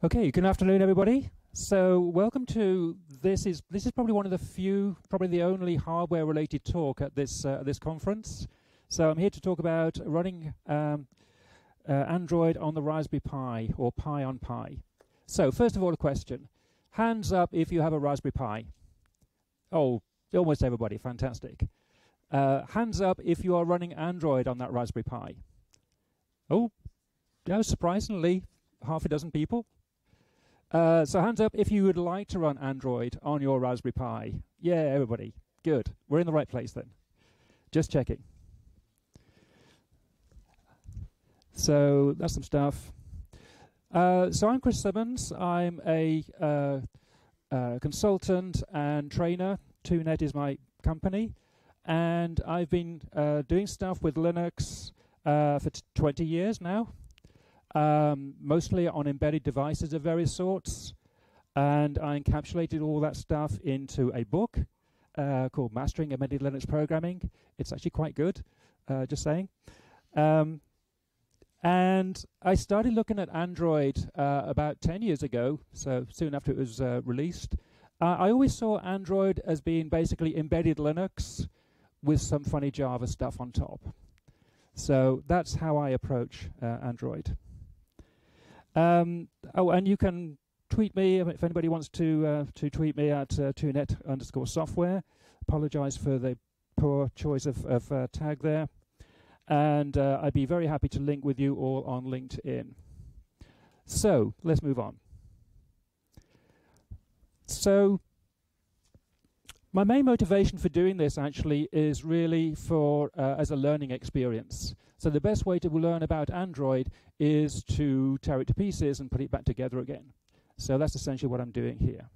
Okay, good afternoon, everybody. So, welcome to this is probably one of the few, probably the only hardware-related talk at this conference. So, I'm here to talk about running Android on the Raspberry Pi or Pi on Pi. So, first of all, a question: hands up if you have a Raspberry Pi. Oh, almost everybody. Fantastic. Hands up if you are running Android on that Raspberry Pi. Oh, surprisingly, half a dozen people. So hands up if you would like to run Android on your Raspberry Pi. Yeah, everybody. Good. We're in the right place then. Just checking. So that's some stuff. So I'm Chris Simmonds. I'm a consultant and trainer. 2net is my company. And I've been doing stuff with Linux for 20 years now. Mostly on embedded devices of various sorts, and I encapsulated all that stuff into a book called Mastering Embedded Linux Programming. It's actually quite good, just saying. And I started looking at Android about 10 years ago, so soon after it was released. I always saw Android as being basically embedded Linux with some funny Java stuff on top. So that's how I approach Android. Oh, and you can tweet me if anybody wants to tweet me at 2net_software. Apologize for the poor choice of tag there. And I'd be very happy to link with you all on LinkedIn. So let's move on. So my main motivation for doing this actually is really for as a learning experience. So the best way to learn about Android is to tear it to pieces and put it back together again. So that's essentially what I'm doing here.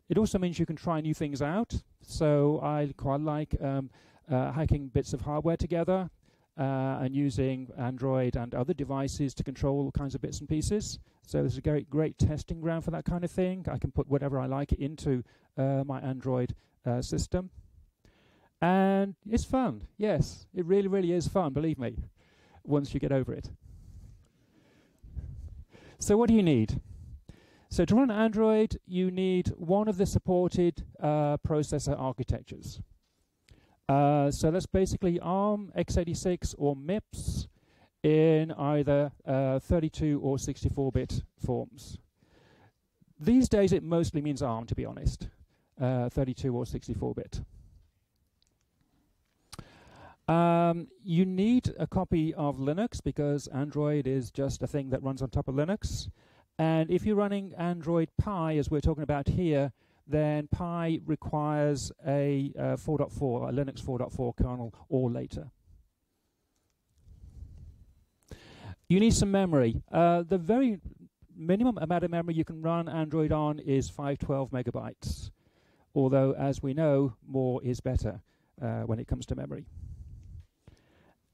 It also means you can try new things out. So I quite like hacking bits of hardware together and using Android and other devices to control all kinds of bits and pieces. So this is a great testing ground for that kind of thing. I can put whatever I like into my Android system. And it's fun. Yes, it really, really is fun, believe me, once you get over it. So what do you need? So to run Android, you need one of the supported processor architectures. So that's basically ARM, x86, or MIPS in either 32 or 64-bit forms. These days it mostly means ARM, to be honest, 32 or 64-bit. You need a copy of Linux because Android is just a thing that runs on top of Linux. And if you're running Android Pi, as we're talking about here, then Pi requires a 4.4, a Linux 4.4 kernel or later. You need some memory. The very minimum amount of memory you can run Android on is 512 megabytes. Although, as we know, more is better when it comes to memory.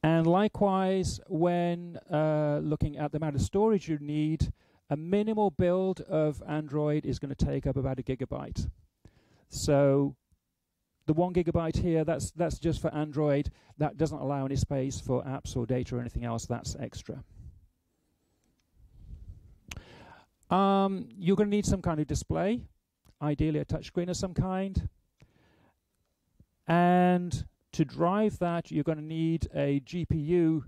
And likewise, when looking at the amount of storage you need, a minimal build of Android is going to take up about 1 gigabyte. So the 1 gigabyte here, that's just for Android. That doesn't allow any space for apps or data or anything else. That's extra. You're going to need some kind of display, ideally a touchscreen of some kind. And to drive that, you're going to need a GPU,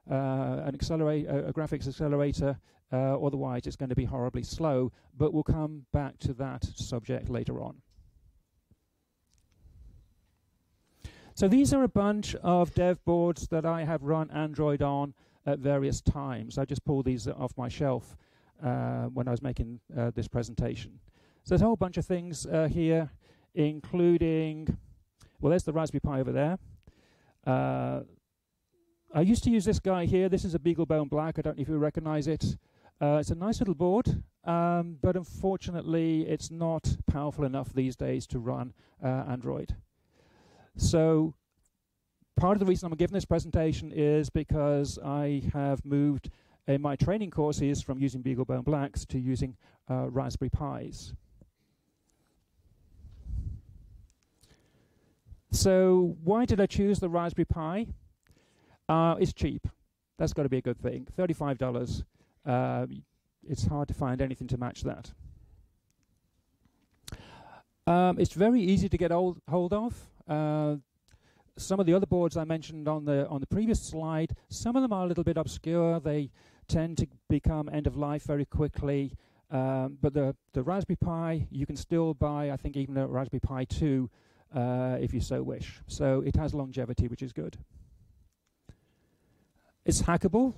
a graphics accelerator, otherwise it's going to be horribly slow, but we'll come back to that subject later on. So these are a bunch of dev boards that I have run Android on at various times. I just pulled these off my shelf when I was making this presentation. So there's a whole bunch of things here, including, well, there's the Raspberry Pi over there. I used to use this guy here. This is a BeagleBone Black. I don't know if you recognize it. It's a nice little board, but unfortunately it's not powerful enough these days to run Android. So part of the reason I'm giving this presentation is because I have moved in my training courses from using BeagleBone Blacks to using Raspberry Pis. So why did I choose the Raspberry Pi? It's cheap. That's got to be a good thing. $35. it's hard to find anything to match that. It's very easy to get hold of. Some of the other boards I mentioned on the previous slide, some of them are a little bit obscure. They tend to become end of life very quickly. But the Raspberry Pi, you can still buy, I think, even a Raspberry Pi 2 if you so wish. So it has longevity, which is good. It's hackable,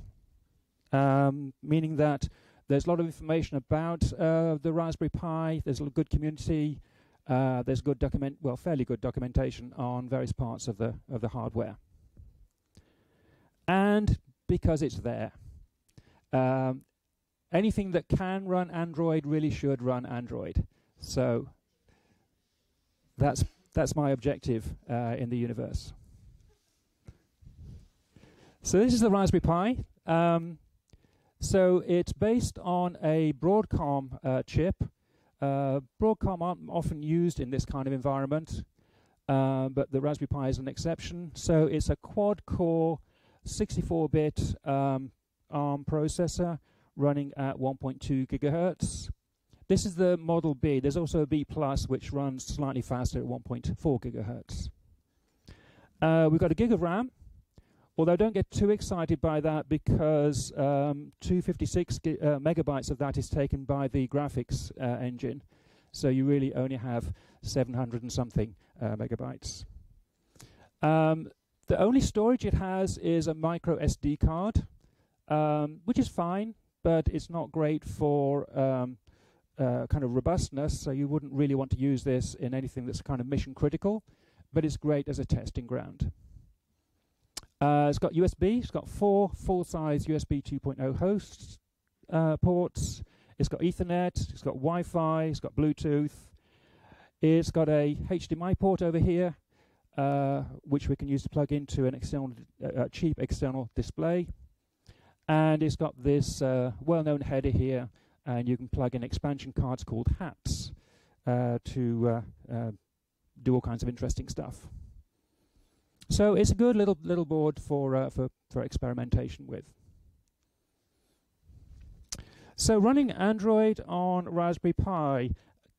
meaning that there's a lot of information about the Raspberry Pi. There's a good community. There's good fairly good documentation on various parts of the hardware. And because it's there, anything that can run Android really should run Android. So that's my objective in the universe. So this is the Raspberry Pi. So it's based on a Broadcom chip. Broadcom aren't often used in this kind of environment, but the Raspberry Pi is an exception. So it's a quad-core 64-bit ARM processor running at 1.2 gigahertz. This is the Model B. There's also a B+, which runs slightly faster at 1.4 gigahertz. We've got a gig of RAM, although don't get too excited by that because 256 megabytes of that is taken by the graphics engine. So you really only have 700 and something megabytes. The only storage it has is a microSD card, which is fine, but it's not great for kind of robustness, so you wouldn't really want to use this in anything that's kind of mission critical, but it's great as a testing ground. It's got USB, it's got 4 full-size USB 2.0 host ports, it's got Ethernet, it's got Wi-Fi, it's got Bluetooth, it's got a HDMI port over here, which we can use to plug into an external, cheap external display, and it's got this well-known header here, and you can plug in expansion cards called hats to do all kinds of interesting stuff. So it's a good little board for experimentation with. So running Android on Raspberry Pi,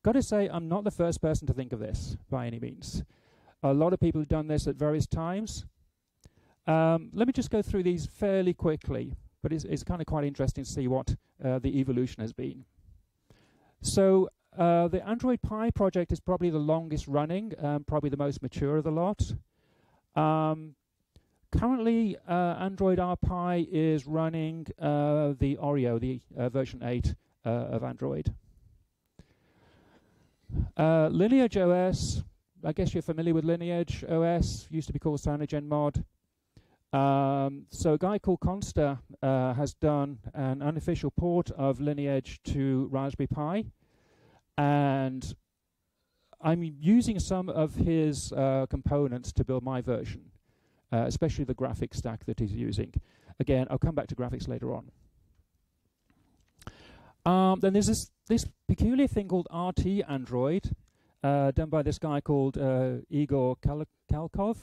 got to say I'm not the first person to think of this by any means. A lot of people have done this at various times. Let me just go through these fairly quickly, but it's kind of quite interesting to see what the evolution has been. So the Android Pi project is probably the longest running, probably the most mature of the lot. Currently, Android RPi is running the Oreo, the version 8 of Android. Lineage OS, I guess you're familiar with Lineage OS, used to be called CyanogenMod. So a guy called Consta has done an unofficial port of Lineage to Raspberry Pi, and I'm using some of his components to build my version, especially the graphics stack that he's using. Again, I'll come back to graphics later on. Then there's this peculiar thing called RT Android, done by this guy called Igor Kalkov.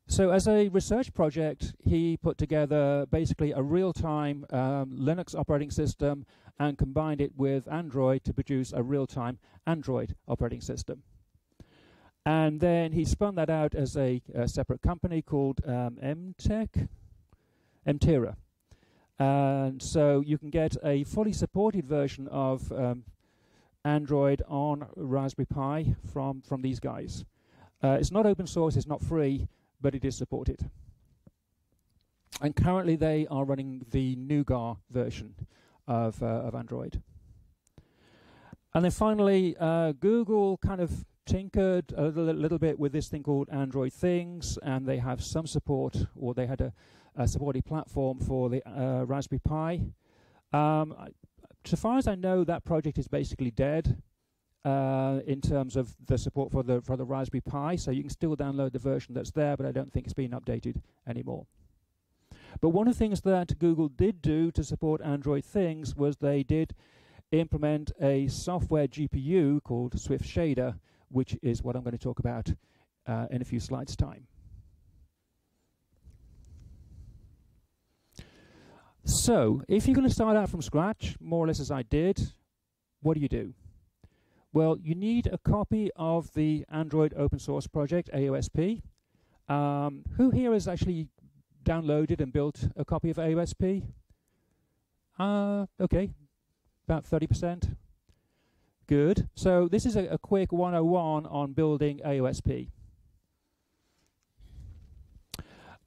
So as a research project, he put together basically a real-time Linux operating system and combined it with Android to produce a real-time Android operating system. And then he spun that out as a separate company called Emtera. And so you can get a fully supported version of Android on Raspberry Pi from these guys. It's not open source, it's not free, but it is supported. And currently they are running the Nougat version of Android. And then finally, Google kind of tinkered a little bit with this thing called Android Things, and they have some support, or they had a supported platform for the Raspberry Pi. So far as I know, that project is basically dead in terms of the support for the Raspberry Pi, so you can still download the version that's there, but I don't think it's been updated anymore. But one of the things that Google did do to support Android Things was they did implement a software GPU called Swiftshader, which is what I'm going to talk about in a few slides' time. So, if you're going to start out from scratch, more or less as I did, what do? Well, you need a copy of the Android open source project, AOSP. Who here has actually downloaded and built a copy of AOSP? Okay, about 30%. Good. So this is a quick 101 on building AOSP.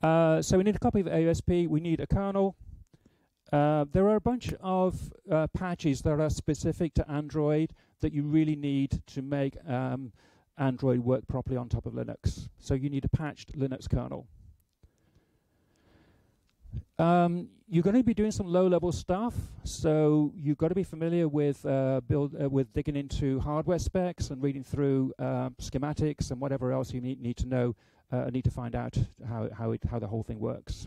So we need a copy of AOSP. We need a kernel. There are a bunch of patches that are specific to Android that you really need to make Android work properly on top of Linux. So you need a patched Linux kernel. You're going to be doing some low-level stuff, so you've got to be familiar with with digging into hardware specs and reading through schematics and whatever else you need to know, need to find out how the whole thing works.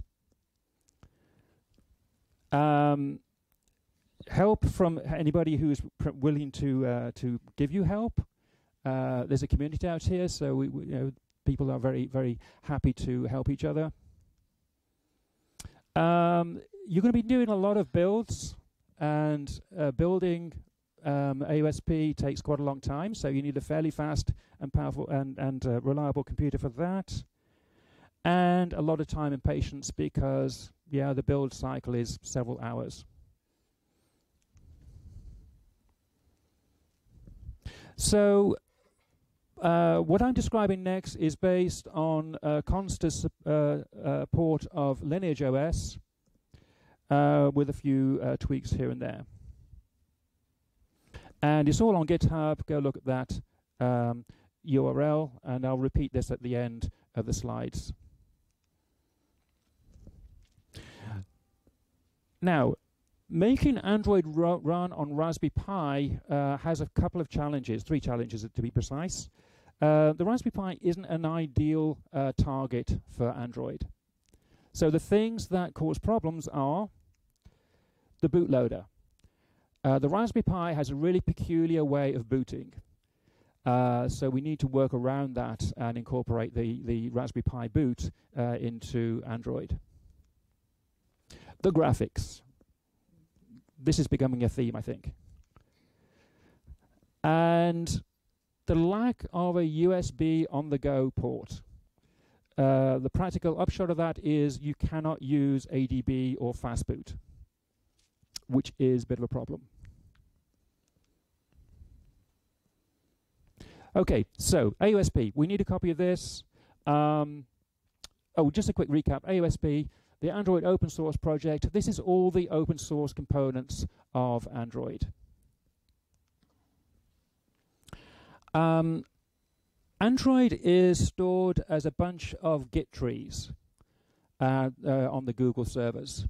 Help from anybody who's willing to give you help. There's a community out here, so you know, people are very, very happy to help each other. You're going to be doing a lot of builds, and building AOSP takes quite a long time, so you need a fairly fast and powerful and reliable computer for that, and a lot of time and patience because, yeah, the build cycle is several hours. So what I'm describing next is based on Consta's port of Lineage OS with a few tweaks here and there. And it's all on GitHub. Go look at that URL, and I'll repeat this at the end of the slides. Now, making Android run on Raspberry Pi has a couple of challenges, 3 challenges to be precise. The Raspberry Pi isn't an ideal target for Android. So the things that cause problems are the bootloader. The Raspberry Pi has a really peculiar way of booting. So we need to work around that and incorporate the Raspberry Pi boot into Android. The graphics. This is becoming a theme, I think. And the lack of a USB on-the-go port. The practical upshot of that is you cannot use ADB or fastboot, which is a bit of a problem. Okay, so AOSP. We need a copy of this. Oh, just a quick recap. AOSP, the Android open source project. This is all the open source components of Android. Android is stored as a bunch of Git trees on the Google servers.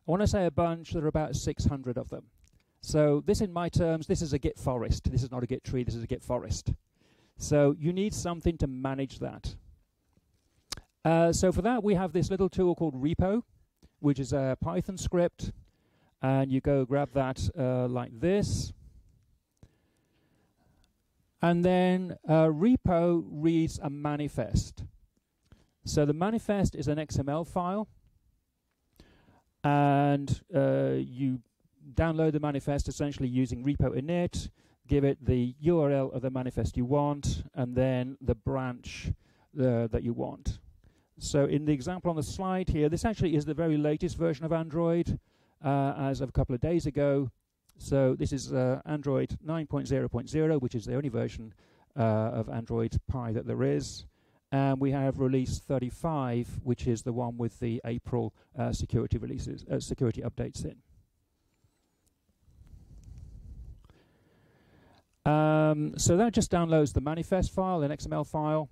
When I say a bunch, there are about 600 of them. So this, in my terms, this is a Git forest. This is not a Git tree, this is a Git forest. So you need something to manage that. So for that, we have this little tool called repo, which is a Python script. And you go grab that like this. And then repo reads a manifest. So the manifest is an XML file. And you download the manifest essentially using repo init, give it the URL of the manifest you want, and then the branch that you want. So in the example on the slide here, this actually is the very latest version of Android as of a couple of days ago. So this is Android 9.0.0, which is the only version of Android Pi that there is. And we have release 35, which is the one with the April security releases, security updates in. So that just downloads the manifest file, an XML file.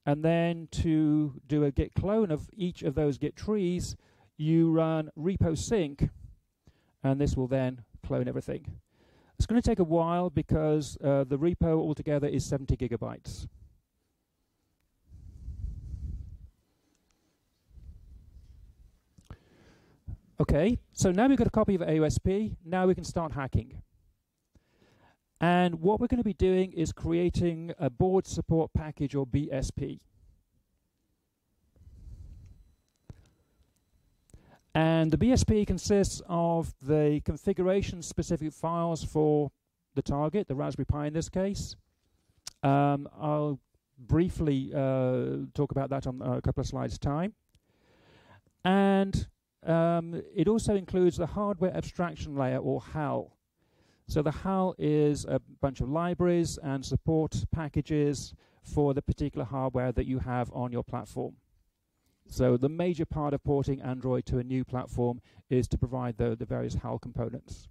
And then to do a git clone of each of those git trees, you run repo sync, and this will then clone everything. It's going to take a while because the repo altogether is 70 gigabytes. Okay, so now we've got a copy of AOSP. Now we can start hacking. And what we're going to be doing is creating a board support package, or BSP. And the BSP consists of the configuration-specific files for the target, the Raspberry Pi in this case. I'll briefly talk about that on a couple of slides' time. And it also includes the hardware abstraction layer, or HAL. So the HAL is a bunch of libraries and support packages for the particular hardware that you have on your platform. So the major part of porting Android to a new platform is to provide the various HAL components.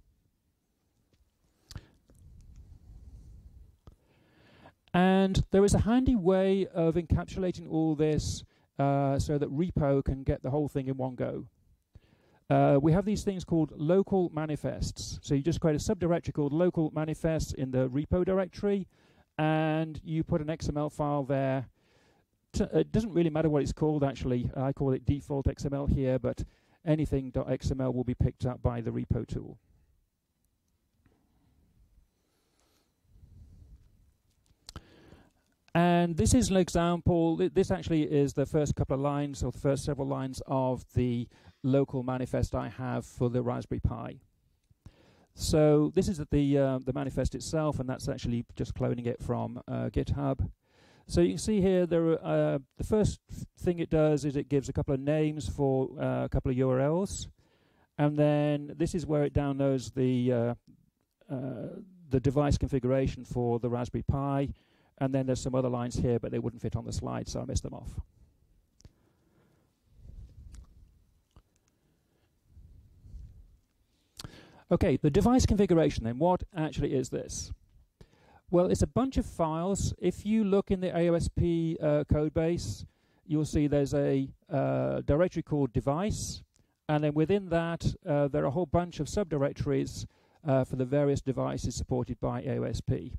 And there is a handy way of encapsulating all this so that repo can get the whole thing in one go. We have these things called local manifests. So you just create a subdirectory called local manifests in the repo directory, and you put an XML file there. It doesn't really matter what it's called, actually. I call it default XML here, but anything .xml will be picked up by the repo tool. And this is an example. This actually is the first couple of lines, or the first several lines of the local manifest I have for the Raspberry Pi. So this is the manifest itself, and that's actually just cloning it from GitHub. So you can see here, there are, the first thing it does is it gives a couple of names for a couple of URLs, and then this is where it downloads the device configuration for the Raspberry Pi. And then there's some other lines here, but they wouldn't fit on the slide, so I missed them off. Okay, the device configuration then. What actually is this? Well, it's a bunch of files. If you look in the AOSP code base, you'll see there's a directory called device, and then within that, there are a whole bunch of subdirectories for the various devices supported by AOSP.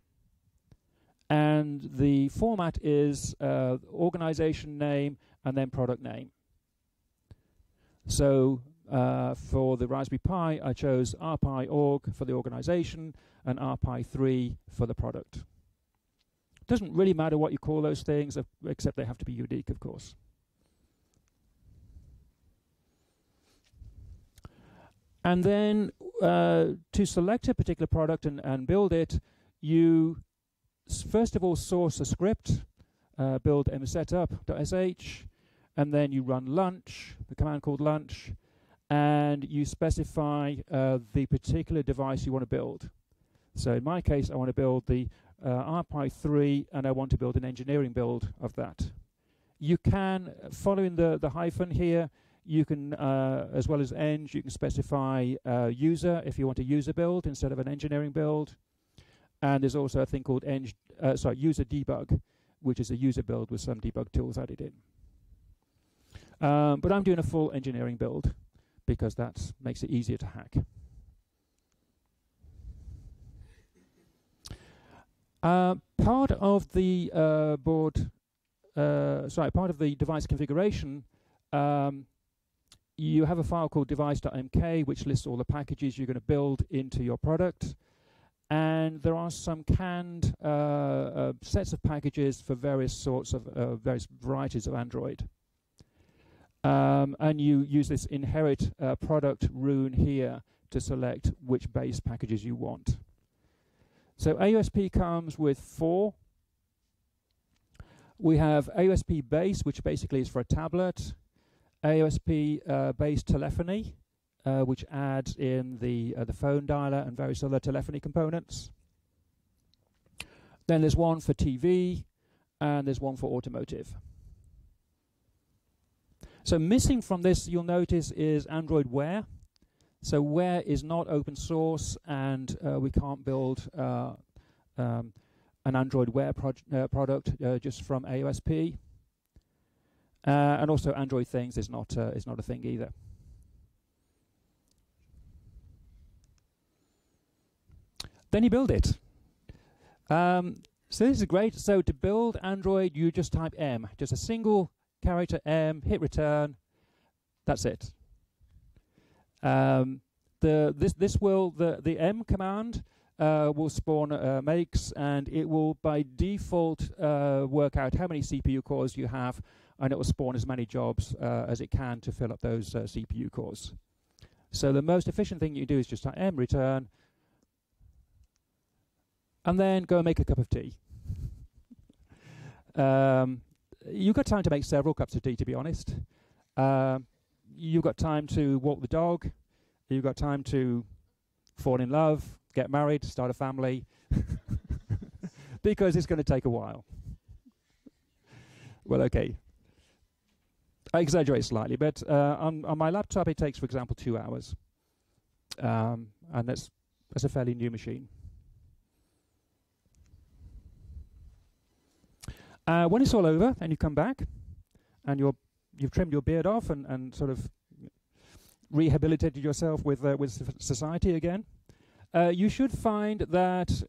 And the format is organization name and then product name. So for the Raspberry Pi, I chose rpi.org for the organization and rpi3 for the product. Doesn't really matter what you call those things, except they have to be unique, of course. And then to select a particular product and build it, you first of all source a script, build msetup.sh, and then you run lunch, the command called lunch, and you specify the particular device you want to build. So in my case, I want to build the rpi3, and I want to build an engineering build of that. You can, following the hyphen here, you can, as well as eng, you can specify user if you want a user build instead of an engineering build. And there's also a thing called user debug, which is a user build with some debug tools added in. But I'm doing a full engineering build because that makes it easier to hack. Part of the part of the device configuration, you have a file called device.mk, which lists all the packages you're going to build into your product. And there are some canned sets of packages for various sorts of various varieties of Android. And you use this inherit product rune here to select which base packages you want. So AOSP comes with 4. We have AOSP base, which basically is for a tablet. AOSP base telephony, which adds in the phone dialer and various other telephony components. Then there's one for TV, and there's one for automotive. So missing from this, you'll notice, is Android Wear. So Wear is not open source, and we can't build an Android Wear product just from AOSP. And also Android Things is not a thing either. Then you build it. So this is great. So to build Android, you just type M, just a single character M, hit return. That's it. The M command will spawn makes, and it will by default work out how many CPU cores you have and it will spawn as many jobs as it can to fill up those CPU cores. So the most efficient thing you do is just type m return, and then go and make a cup of tea. You've got time to make several cups of tea, to be honest. You've got time to walk the dog. You've got time to fall in love, get married, start a family, because it's going to take a while. Well, okay. I exaggerate slightly, but on my laptop it takes, for example, 2 hours. And that's a fairly new machine. When it's all over and you come back and you've trimmed your beard off and sort of rehabilitated yourself with society again, you should find that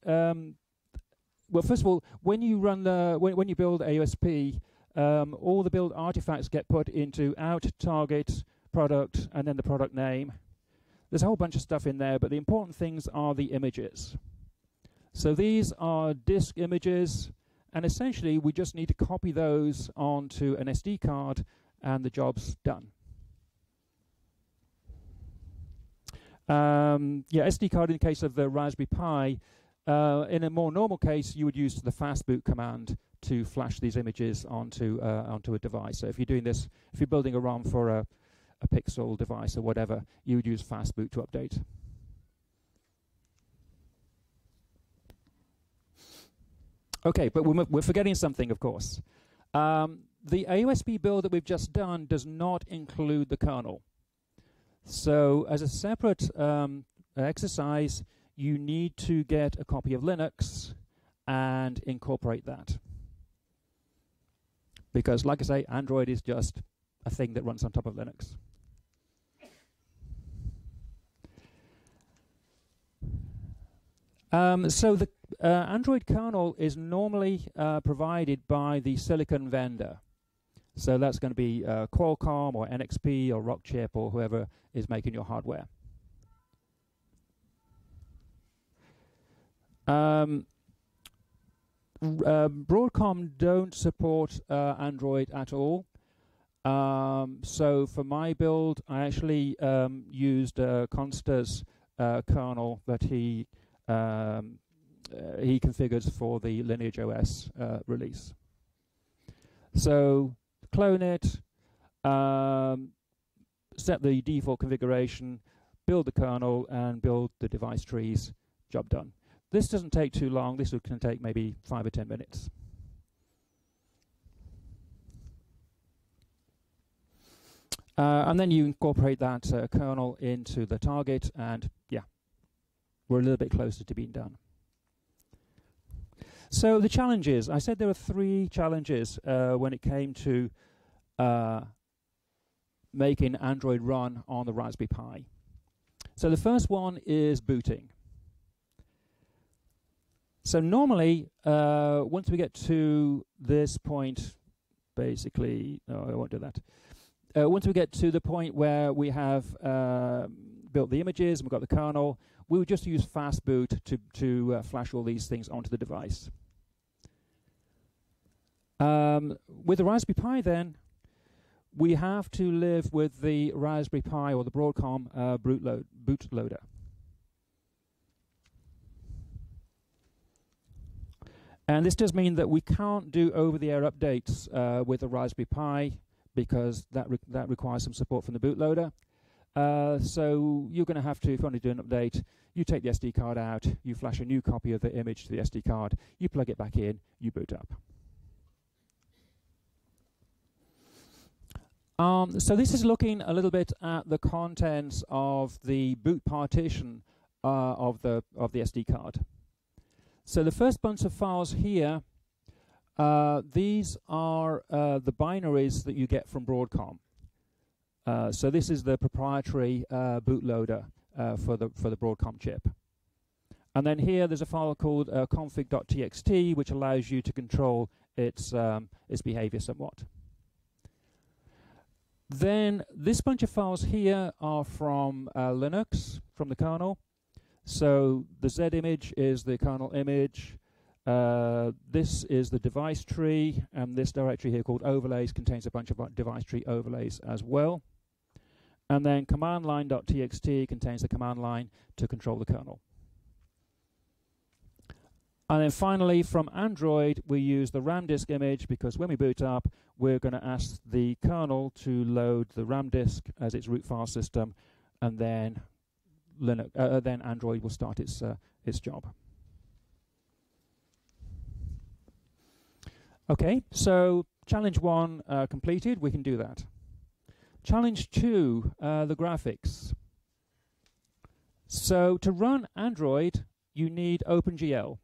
well, first of all, when you run when you build AOSP, all the build artifacts get put into out, target, product, and then the product name. There's a whole bunch of stuff in there, but the important things are the images. So these are disk images. And essentially, we just need to copy those onto an SD card, and the job's done. Yeah, SD card in the case of the Raspberry Pi. In a more normal case, you would use the fastboot command to flash these images onto a device. So if you're doing this, if you're building a ROM for a Pixel device or whatever, you would use fastboot to update. Okay, but we're forgetting something, of course. The AOSP build that we've just done does not include the kernel. So as a separate exercise, you need to get a copy of Linux and incorporate that. Because, like I say, Android is just a thing that runs on top of Linux. So the Android kernel is normally provided by the silicon vendor. So that's going to be Qualcomm or NXP or Rockchip or whoever is making your hardware. Broadcom don't support Android at all. So for my build, I actually used Consta's kernel that he configures for the Lineage OS release. So clone it, set the default configuration, build the kernel, and build the device trees. Job done. This doesn't take too long. This can take maybe 5 or 10 minutes. And then you incorporate that kernel into the target, and yeah, we're a little bit closer to being done. So the challenges, I said there were 3 challenges when it came to making Android run on the Raspberry Pi. So the first one is booting. So normally, once we get to this point, basically, no, I won't do that. Once we get to the point where we have built the images and we've got the kernel, we would just use fastboot to flash all these things onto the device. With the Raspberry Pi then, we have to live with the Raspberry Pi or the Broadcom bootloader. And this does mean that we can't do over-the-air updates with the Raspberry Pi because that requires some support from the bootloader. So you're going to have to, if you want to do an update, you take the SD card out, you flash a new copy of the image to the SD card, you plug it back in, you boot up. So this is looking a little bit at the contents of the boot partition of the SD card. So the first bunch of files here, these are the binaries that you get from Broadcom. So this is the proprietary bootloader for the Broadcom chip. And then here there's a file called config.txt, which allows you to control its behavior somewhat. Then this bunch of files here are from Linux, from the kernel. So the Z image is the kernel image. This is the device tree, and this directory here called overlays contains a bunch of device tree overlays as well. And then command line.txt contains the command line to control the kernel. And then finally, from Android, we use the RAM disk image because when we boot up, we're going to ask the kernel to load the RAM disk as its root file system, and then then Android will start its job. Okay, so challenge 1 completed. We can do that. Challenge 2, the graphics. So to run Android, you need OpenGL.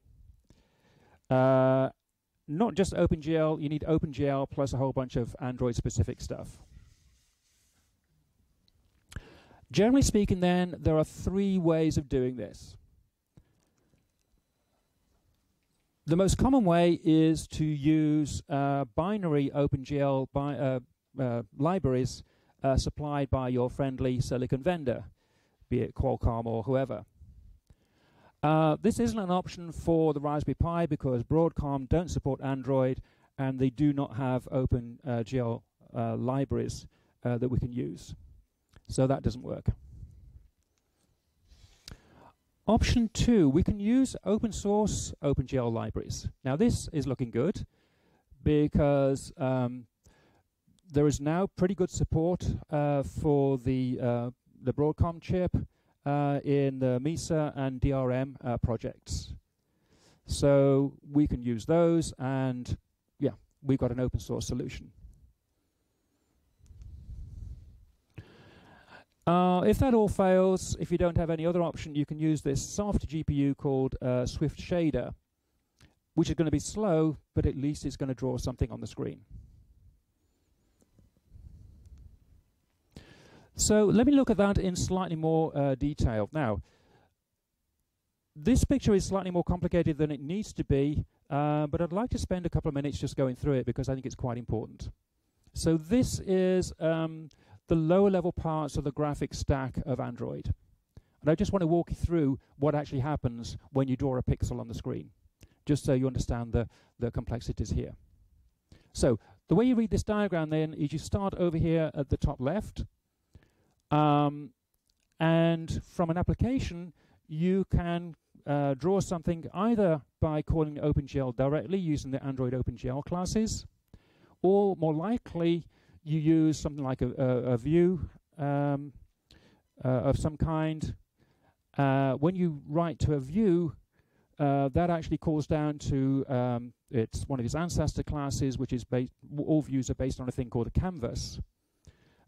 Not just OpenGL, you need OpenGL plus a whole bunch of Android-specific stuff. Generally speaking, then, there are 3 ways of doing this. The most common way is to use binary OpenGL libraries supplied by your friendly silicon vendor, be it Qualcomm or whoever. This isn't an option for the Raspberry Pi because Broadcom don't support Android and they do not have OpenGL libraries that we can use. So that doesn't work. Option 2, we can use open source OpenGL libraries. Now this is looking good because there is now pretty good support for the Broadcom chip in the Mesa and DRM projects. So we can use those, and yeah, we've got an open source solution. If that all fails, if you don't have any other option, you can use this soft GPU called Swiftshader, which is going to be slow, but at least it's going to draw something on the screen. So let me look at that in slightly more detail. Now, this picture is slightly more complicated than it needs to be, but I'd like to spend a couple of minutes just going through it because I think it's quite important. So this is the lower level parts of the graphics stack of Android. And I just want to walk you through what actually happens when you draw a pixel on the screen, just so you understand the complexities here. So the way you read this diagram then is you start over here at the top left, and from an application you can draw something either by calling OpenGL directly using the Android OpenGL classes, or more likely you use something like a view of some kind. When you write to a view, that actually calls down to it's one of its ancestor classes, which is all views are based on a thing called a canvas.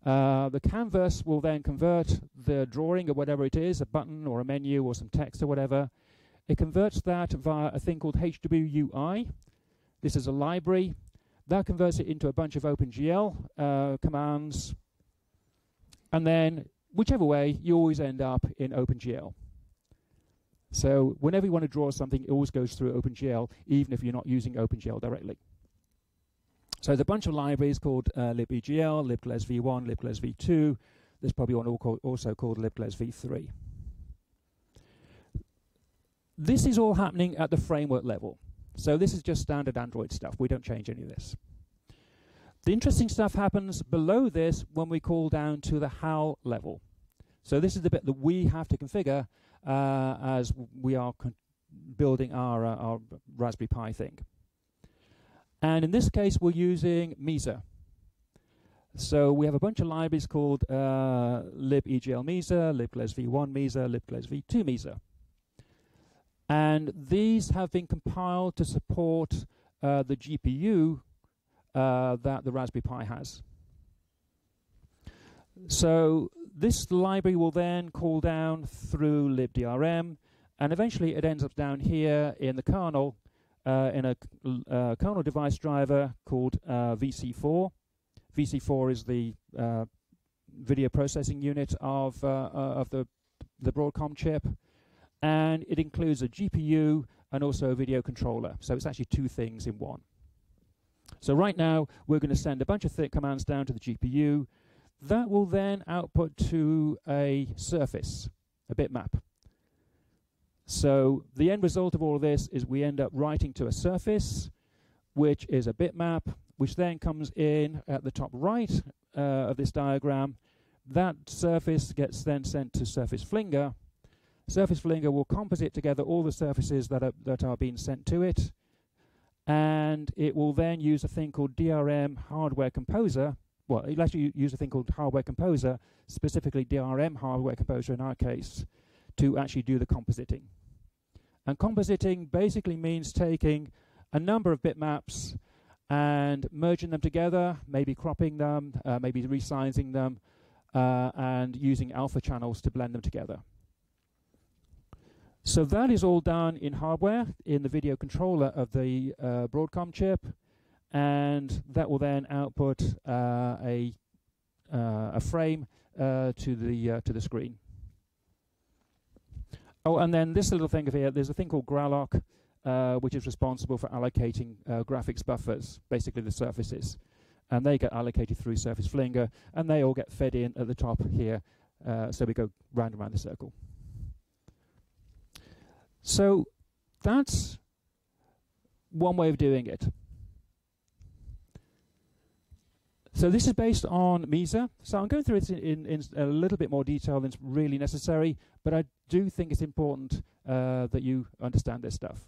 The canvas will then convert the drawing or whatever it is, a button or a menu or some text or whatever. It converts that via a thing called HWUI. This is a library. That converts it into a bunch of OpenGL commands. And then, whichever way, you always end up in OpenGL. So whenever you want to draw something, it always goes through OpenGL, even if you're not using OpenGL directly. So there's a bunch of libraries called libEGL, libglesv1, libglesv2. There's probably one also called libglesv3. This is all happening at the framework level. So this is just standard Android stuff. We don't change any of this. The interesting stuff happens below this when we call down to the HAL level. So this is the bit that we have to configure as we are building our Raspberry Pi thing. And in this case, we're using Mesa. So we have a bunch of libraries called libEGL Mesa, libglesv1 Mesa, libglesv2 Mesa. And these have been compiled to support the GPU that the Raspberry Pi has. So this library will then call down through libdrm, and eventually it ends up down here in the kernel, in a kernel device driver called VC4. VC4 is the video processing unit of the Broadcom chip. And it includes a GPU and also a video controller. So it's actually 2 things in one. So right now, we're going to send a bunch of commands down to the GPU. That will then output to a surface, a bitmap. So the end result of all of this is we end up writing to a surface, which is a bitmap, which then comes in at the top right of this diagram. That surface gets then sent to Surface Flinger. Surface Flinger will composite together all the surfaces that are being sent to it, and it will then use a thing called DRM Hardware Composer. Well, it'll actually use a thing called Hardware Composer, specifically DRM Hardware Composer in our case, to actually do the compositing. And compositing basically means taking a number of bitmaps and merging them together, maybe cropping them, maybe resizing them, and using alpha channels to blend them together. So that is all done in hardware, in the video controller of the Broadcom chip, and that will then output a frame to the screen. Oh, and then this little thing over here, there's a thing called Graloc, which is responsible for allocating graphics buffers, basically the surfaces. And they get allocated through Surface Flinger, and they all get fed in at the top here, so we go round and round the circle. So that's one way of doing it. So this is based on Mesa. So I'm going through it in a little bit more detail than is really necessary, but I do think it's important that you understand this stuff.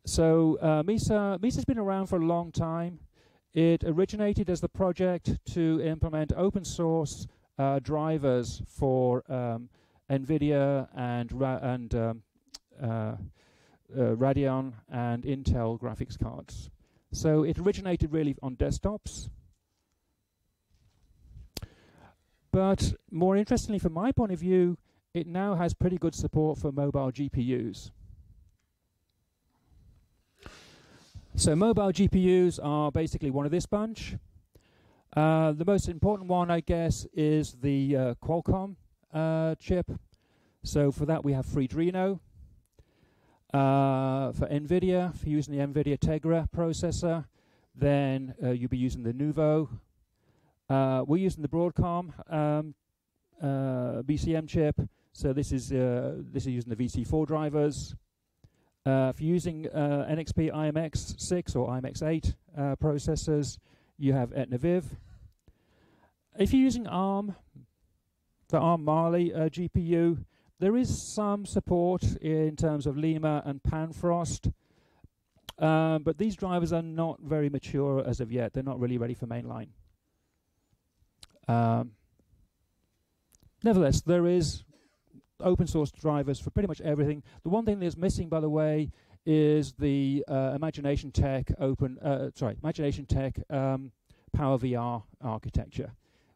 So Mesa's been around for a long time. It originated as the project to implement open source drivers for NVIDIA and Radeon and Intel graphics cards. So it originated really on desktops. But more interestingly, from my point of view, it now has pretty good support for mobile GPUs. So mobile GPUs are basically one of this bunch. The most important one, I guess, is the Qualcomm chip. So for that, we have Freedreno. For NVIDIA, for using the NVIDIA Tegra processor, then you'll be using the Nuvo. We're using the Broadcom BCM chip, so this is using the VC4 drivers. For using NXP IMX6 or IMX8 processors, you have Etnaviv. If you're using ARM, the ARM Mali GPU, there is some support in terms of Lima and Panfrost, but these drivers are not very mature as of yet. They're not really ready for mainline. Nevertheless, there is open source drivers for pretty much everything. The one thing that's missing, by the way, is the Imagination Tech PowerVR architecture,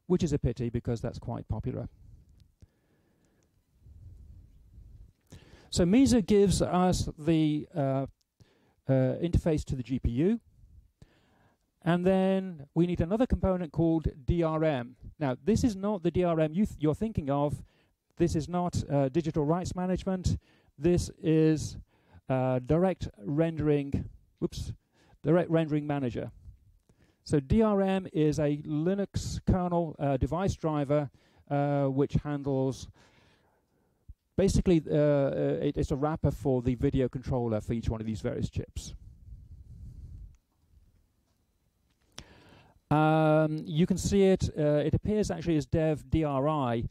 which is a pity because that's quite popular. So Mesa gives us the interface to the GPU, and then we need another component called DRM. Now, this is not the DRM you're thinking of. This is not digital rights management. This is direct rendering manager. So DRM is a Linux kernel device driver which handles. Basically, it's a wrapper for the video controller for each one of these various chips. You can see it. It appears actually as dev DRI.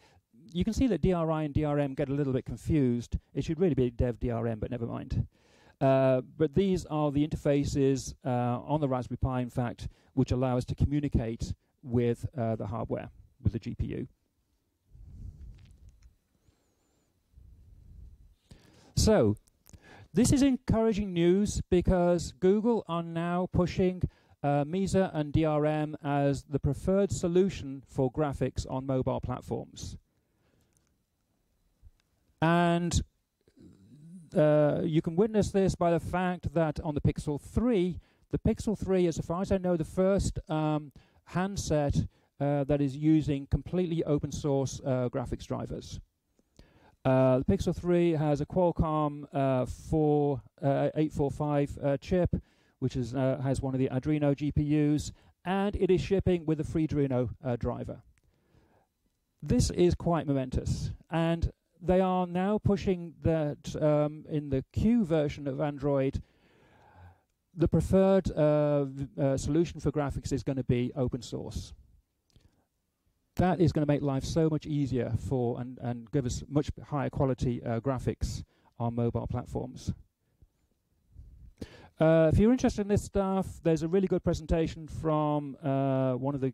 You can see that DRI and DRM get a little bit confused. It should really be dev DRM, but never mind. But these are the interfaces on the Raspberry Pi, in fact, which allow us to communicate with the hardware, with the GPU. So, this is encouraging news because Google are now pushing Mesa and DRM as the preferred solution for graphics on mobile platforms. And you can witness this by the fact that on the Pixel 3 is, as far as I know, the first handset that is using completely open source graphics drivers. The Pixel 3 has a Qualcomm 845 chip, which has one of the Adreno GPUs, and it is shipping with a Freedreno driver. This is quite momentous, and they are now pushing that in the Q version of Android, the preferred solution for graphics is going to be open source. That is going to make life so much easier for and give us much higher quality graphics on mobile platforms. If you're interested in this stuff, there's a really good presentation from one of the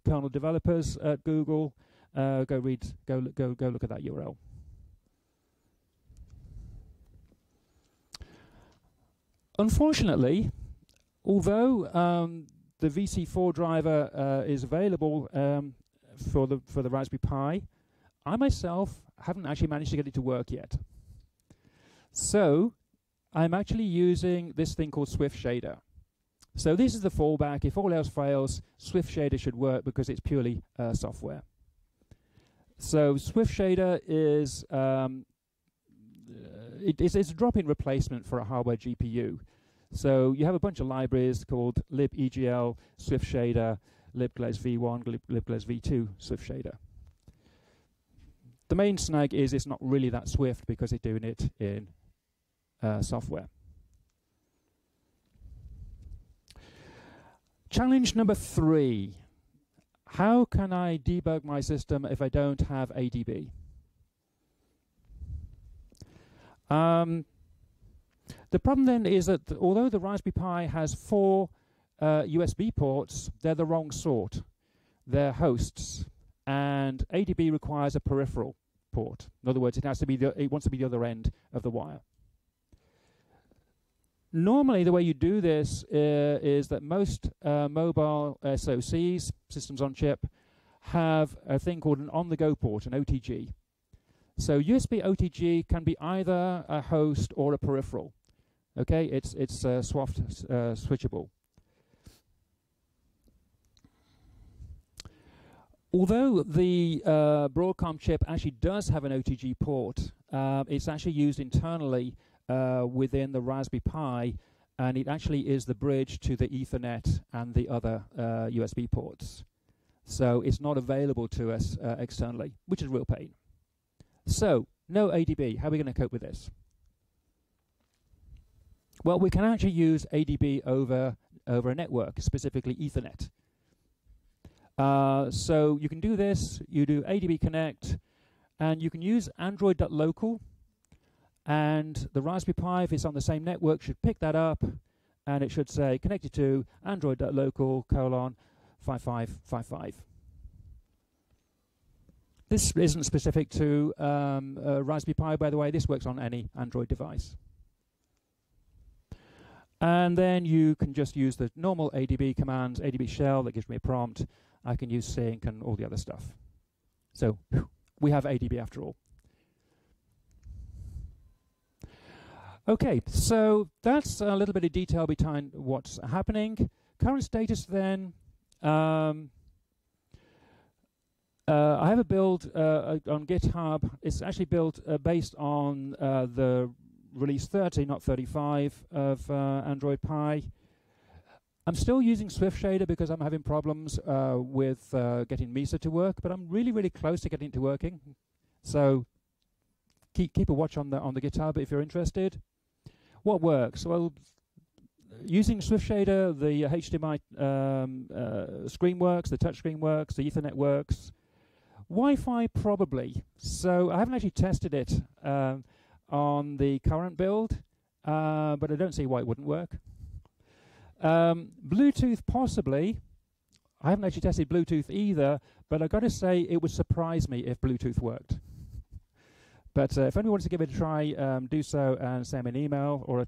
kernel developers at Google. Go look at that URL. Unfortunately, although the VC4 driver is available for the Raspberry Pi, I myself haven't actually managed to get it to work yet. So I'm actually using this thing called Swiftshader. So this is the fallback. If all else fails, Swiftshader should work because it's purely software. So Swiftshader is it's a drop-in replacement for a hardware GPU. So you have a bunch of libraries called libegl, Swiftshader, libgles v1, libgles v2, Swiftshader. The main snag is it's not really that swift because it's doing it in software. Challenge number 3. How can I debug my system if I don't have ADB? The problem then is that although the Raspberry Pi has 4 USB ports, they're the wrong sort. They're hosts, and ADB requires a peripheral port. In other words, it wants to be the other end of the wire. Normally, the way you do this is that most mobile SoCs, systems on chip, have a thing called an on-the-go port, an OTG. So USB OTG can be either a host or a peripheral. Okay, it's switchable. Although the Broadcom chip actually does have an OTG port, it's actually used internally within the Raspberry Pi, and it actually is the bridge to the Ethernet and the other USB ports. So it's not available to us externally, which is a real pain. So, no ADB. How are we going to cope with this? Well, we can actually use ADB over a network, specifically Ethernet. So you can do this. You do ADB connect, and you can use Android.local. And the Raspberry Pi, if it's on the same network, should pick that up, and it should say connected to Android.local : 5555. This isn't specific to Raspberry Pi, by the way. This works on any Android device. And then you can just use the normal ADB commands, ADB shell that gives me a prompt. I can use sync and all the other stuff. So we have ADB after all. Okay, so that's a little bit of detail behind what's happening. Current status then. I have a build on GitHub. It's actually built based on the release 30, not 35 of Android Pi. I'm still using Swiftshader because I'm having problems with getting Mesa to work, but I'm really, really close to getting it to working. So keep a watch on the GitHub if you're interested. What works? Well, using Swiftshader, the HDMI screen works, the touch screen works, the Ethernet works. Wi-Fi probably. So I haven't actually tested it on the current build, but I don't see why it wouldn't work. Bluetooth possibly. I haven't actually tested Bluetooth either, but I've got to say it would surprise me if Bluetooth worked. But if anyone wants to give it a try, do so and send me an email or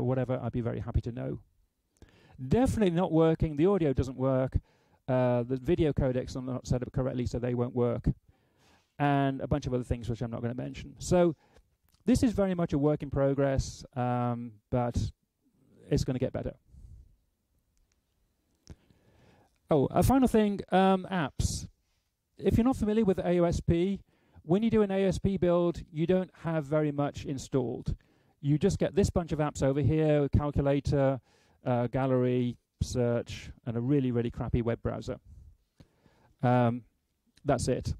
whatever. I'd be very happy to know. Definitely not working. The audio doesn't work. The video codecs are not set up correctly, so they won't work. And a bunch of other things which I'm not going to mention. So this is very much a work in progress, but it's going to get better. Oh, a final thing, apps. If you're not familiar with AOSP, when you do an AOSP build, you don't have very much installed. You just get this bunch of apps over here, calculator, gallery, search, and a really, really crappy web browser. That's it.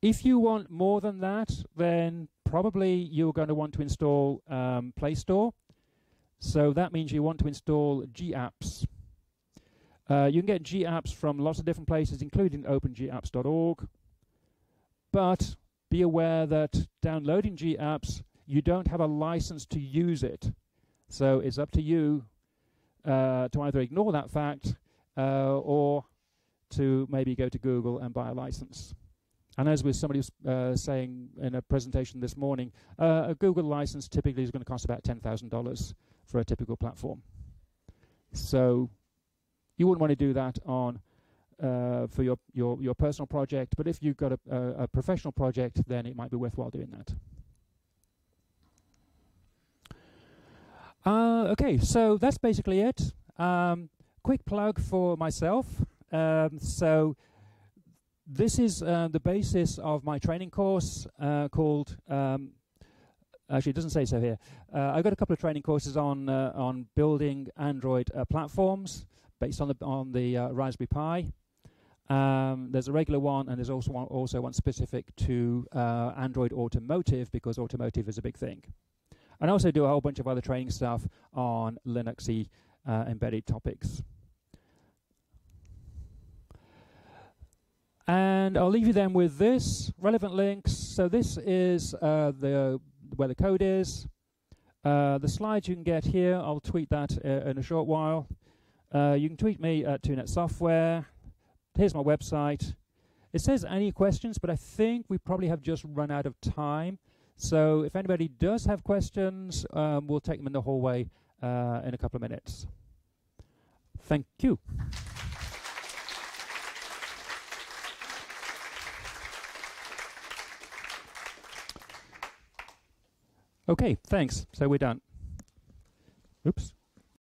If you want more than that, then probably you're going to want to install Play Store. So that means you want to install GApps. You can get GApps from lots of different places, including OpenGApps.org. But be aware that downloading GApps, you don't have a license to use it. So it's up to you to either ignore that fact or to maybe go to Google and buy a license. And as with somebody was saying in a presentation this morning, a Google license typically is going to cost about $10,000 for a typical platform. So you wouldn't want to do that on for your personal project, but if you've got a professional project, then it might be worthwhile doing that. Okay, so that's basically it. Quick plug for myself. So this is the basis of my training course called, actually it doesn't say so here. I've got a couple of training courses on building Android platforms based on the Raspberry Pi. There's a regular one, and there's also one specific to Android Automotive, because automotive is a big thing. And I also do a whole bunch of other training stuff on Linuxy embedded topics. And I'll leave you then with this, relevant links. So this is where the code is. The slides you can get here, I'll tweet that in a short while. You can tweet me at 2net Software. Here's my website. It says any questions, but I think we probably have just run out of time. So if anybody does have questions, we'll take them in the hallway in a couple of minutes. Thank you. Okay, thanks. So we're done. Oops.